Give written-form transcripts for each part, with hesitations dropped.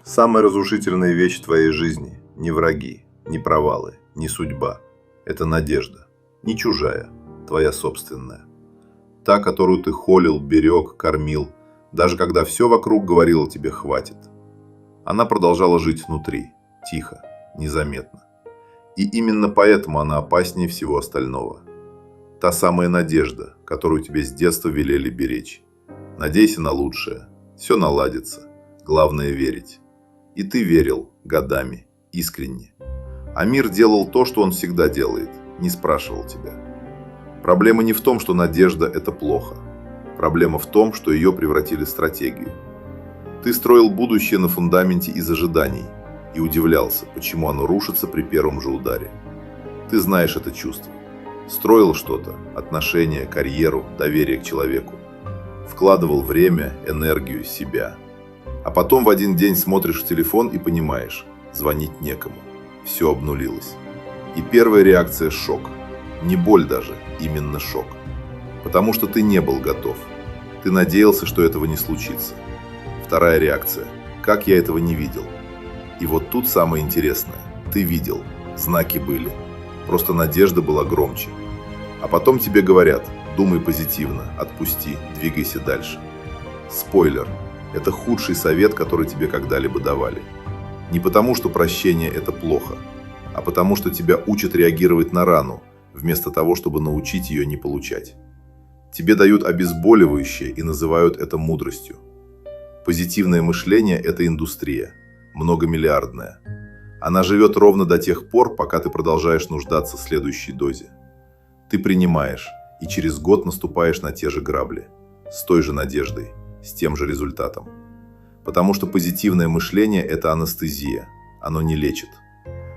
Самая разрушительная вещь в твоей жизни – не враги, не провалы, не судьба. Это надежда. Не чужая, твоя собственная. Та, которую ты холил, берег, кормил, даже когда все вокруг говорило тебе «хватит». Она продолжала жить внутри, тихо, незаметно. И именно поэтому она опаснее всего остального. Та самая надежда, которую тебе с детства велели беречь. Надейся на лучшее, все наладится, главное верить. И ты верил годами, искренне. А мир делал то, что он всегда делает, не спрашивал тебя. Проблема не в том, что надежда – это плохо. Проблема в том, что ее превратили в стратегию. Ты строил будущее на фундаменте из ожиданий и удивлялся, почему оно рушится при первом же ударе. Ты знаешь это чувство. Строил что-то – отношения, карьеру, доверие к человеку. Вкладывал время, энергию, себя. А потом в один день смотришь в телефон и понимаешь – звонить некому. Все обнулилось. И первая реакция – шок. Не боль даже, именно шок. Потому что ты не был готов. Ты надеялся, что этого не случится. Вторая реакция – как я этого не видел. И вот тут самое интересное. Ты видел, знаки были. Просто надежда была громче. А потом тебе говорят: думай позитивно, отпусти, двигайся дальше. Спойлер. Это худший совет, который тебе когда-либо давали. Не потому, что прощение – это плохо, а потому, что тебя учат реагировать на рану, вместо того, чтобы научить ее не получать. Тебе дают обезболивающее и называют это мудростью. Позитивное мышление – это индустрия, многомиллиардная. Она живет ровно до тех пор, пока ты продолжаешь нуждаться в следующей дозе. Ты принимаешь, и через год наступаешь на те же грабли, с той же надеждой, с тем же результатом. Потому что позитивное мышление – это анестезия, оно не лечит.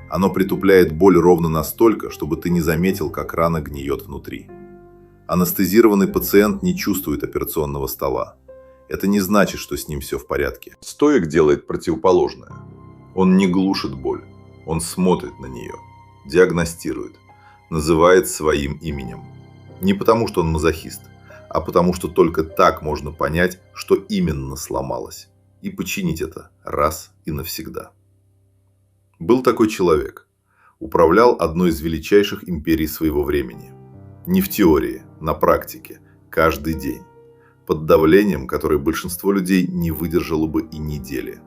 Оно притупляет боль ровно настолько, чтобы ты не заметил, как рана гниет внутри. Анестезированный пациент не чувствует операционного стола. Это не значит, что с ним все в порядке. Стоик делает противоположное. Он не глушит боль, он смотрит на нее, диагностирует, называет своим именем. Не потому, что он мазохист, а потому, что только так можно понять, что именно сломалось, и починить это раз и навсегда. Был такой человек. Управлял одной из величайших империй своего времени. Не в теории, на практике, каждый день. Под давлением, которое большинство людей не выдержало бы и недели.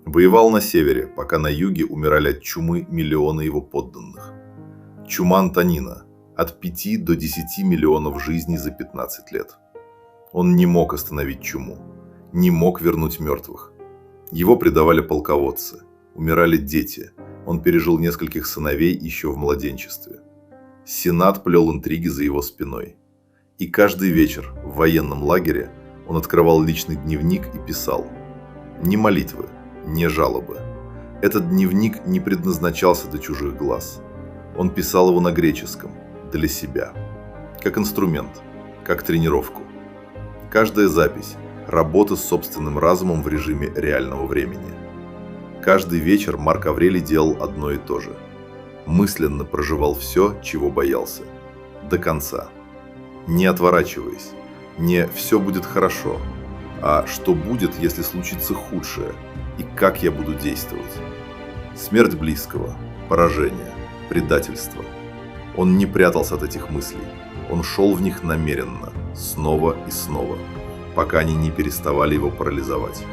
Воевал на севере, пока на юге умирали от чумы миллионы его подданных. Чума Антонина. От 5 до 10 миллионов жизней за 15 лет. Он не мог остановить чуму. Не мог вернуть мертвых. Его предавали полководцы. Умирали дети. Он пережил нескольких сыновей еще в младенчестве. Сенат плел интриги за его спиной. И каждый вечер в военном лагере он открывал личный дневник и писал. Не молитвы, не жалобы. Этот дневник не предназначался для чужих глаз. Он писал его на греческом, для себя. Как инструмент, как тренировку. Каждая запись – работа с собственным разумом в режиме реального времени. Каждый вечер Марк Аврелий делал одно и то же. Мысленно проживал все, чего боялся. До конца. Не отворачиваясь. Не «все будет хорошо», а «что будет, если случится худшее» и «как я буду действовать». Смерть близкого, поражение, предательство. Он не прятался от этих мыслей. Он шел в них намеренно, снова и снова, пока они не переставали его парализовать.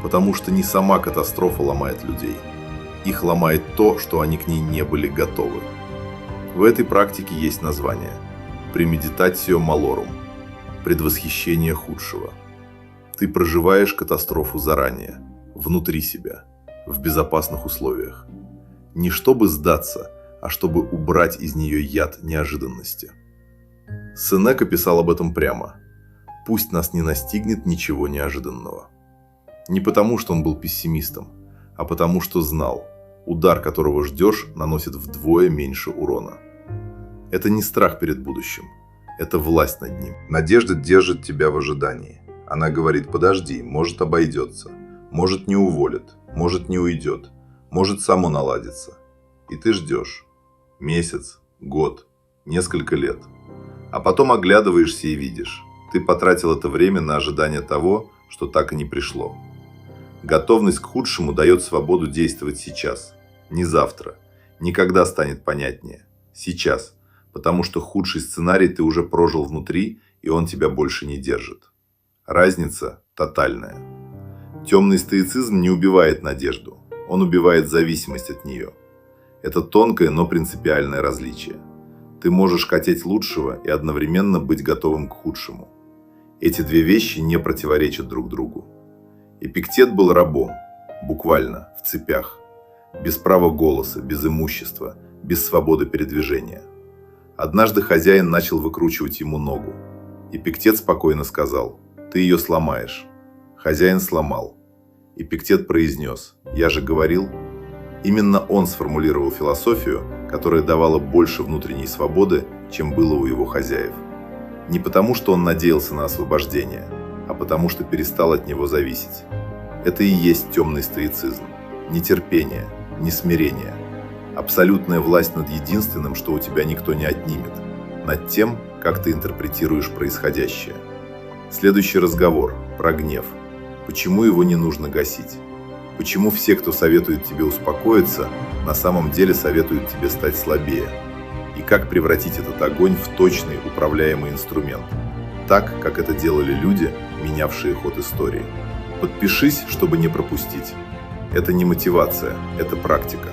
Потому что не сама катастрофа ломает людей. Их ломает то, что они к ней не были готовы. В этой практике есть название «Premeditatio malorum» – «Предвосхищение худшего». Ты проживаешь катастрофу заранее, внутри себя, в безопасных условиях. Не чтобы сдаться, а чтобы убрать из нее яд неожиданности. Сенека писал об этом прямо. Пусть нас не настигнет ничего неожиданного. Не потому, что он был пессимистом, а потому, что знал, удар которого ждешь, наносит вдвое меньше урона. Это не страх перед будущим, это власть над ним. Надежда держит тебя в ожидании. Она говорит: подожди, может обойдется, может не уволят, может не уйдет, может само наладится. И ты ждешь. Месяц, год, несколько лет. А потом оглядываешься и видишь, ты потратил это время на ожидание того, что так и не пришло. Готовность к худшему дает свободу действовать сейчас, не завтра, не когда станет понятнее. Сейчас, потому что худший сценарий ты уже прожил внутри, и он тебя больше не держит. Разница тотальная. Темный стоицизм не убивает надежду, он убивает зависимость от нее. Это тонкое, но принципиальное различие. Ты можешь хотеть лучшего и одновременно быть готовым к худшему. Эти две вещи не противоречат друг другу. Эпиктет был рабом, буквально, в цепях, без права голоса, без имущества, без свободы передвижения. Однажды хозяин начал выкручивать ему ногу. Эпиктет спокойно сказал: «Ты ее сломаешь». Хозяин сломал. Эпиктет произнес: «Я же говорил». Именно он сформулировал философию, которая давала больше внутренней свободы, чем было у его хозяев. Не потому, что он надеялся на освобождение, а потому, что перестал от него зависеть. Это и есть темный стоицизм. Не терпение, не смирение. Абсолютная власть над единственным, что у тебя никто не отнимет. Над тем, как ты интерпретируешь происходящее. Следующий разговор про гнев. Почему его не нужно гасить? Почему все, кто советует тебе успокоиться, на самом деле советуют тебе стать слабее? И как превратить этот огонь в точный управляемый инструмент? Так, как это делали люди, менявшие ход истории. Подпишись, чтобы не пропустить. Это не мотивация, это практика.